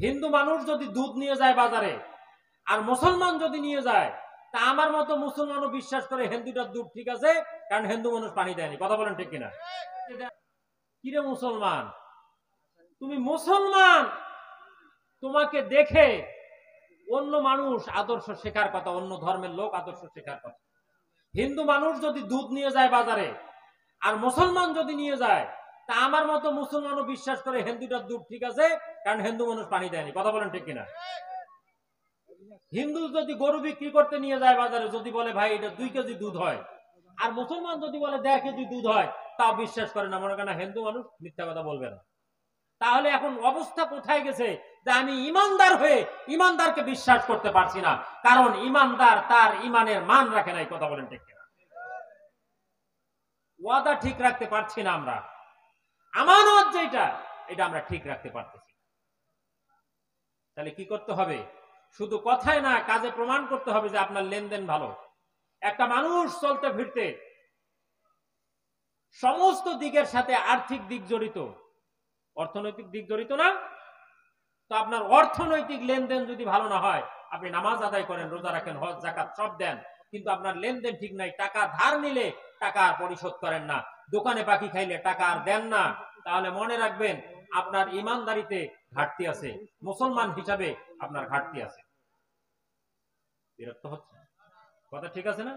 হিন্দু মানুষ যদি দুধ নিয়ে যায় বাজারে আর মুসলমান যদি নিয়ে যায়, তা আমার মতো মুসলমানও বিশ্বাস করে হিন্দুটার দুধ ঠিক আছে, কারণ হিন্দু মানুষ পানি দেয়নি। কথা বলেন ঠিক কিনা? কিরে মুসলমান, তুমি মুসলমান, তোমাকে দেখে অন্য মানুষ আদর্শ শেখার কথা, অন্য ধর্মের লোক আদর্শ শেখার কথা। হিন্দু মানুষ যদি দুধ নিয়ে যায় বাজারে আর মুসলমান যদি নিয়ে যায়, তা আমার মতো মুসলমানও বিশ্বাস করে হিন্দুটার দুধ ঠিক আছে, কারণ হিন্দু মানুষ পানি দেয়নি। কথা বলেন ঠিক কিনা? হিন্দু যদি গরু বিক্রি করতে নিয়ে যায় বাজারে, যদি বলে ভাই এটা 2 কেজি দুধ হয়, আর মুসলমান যদি বলে 1.5 কেজি দুধ হয়, তা বিশ্বাস করে না, মনে করেন হিন্দু মানুষ মিথ্যা কথা বলবে না। তাহলে এখন অবস্থা কোথায় গেছে যে আমি ইমানদার হয়ে ইমানদারকে বিশ্বাস করতে পারছি না, কারণ ইমানদার তার ইমানের মান রাখে নাই। কথা বলেন ঠিক কিনা? ওয়াদা ঠিক রাখতে পারছি না আমরা, আমানত যেটা এটা আমরা ঠিক রাখতে পারতেছি। তাহলে কি করতে হবে? শুধু কথায় না, কাজে প্রমাণ করতে হবে যে আপনার লেনদেন ভালো। একটা মানুষ চলতে ফিরতে সমস্ত দিকের সাথে আর্থিক দিক জড়িত, অর্থনৈতিক দিক জড়িত না? তো আপনার অর্থনৈতিক লেনদেন যদি ভালো না হয়, আপনি নামাজ আদায় করেন, রোজা রাখেন, হজ যাকাত সব দেন, কিন্তু আপনার লেনদেন ঠিক নাই, টাকা ধার নিলে টাকা আর পরিশোধ করেন না, দোকানে পাখি খাইলে টাকা আর দেন না, তাহলে মনে রাখবেন আপনার ইমানদারিতে ঘাটতি আছে, মুসলমান হিসাবে আপনার ঘাটতি আছে। বিরক্ত হচ্ছে? কথা ঠিক আছে না?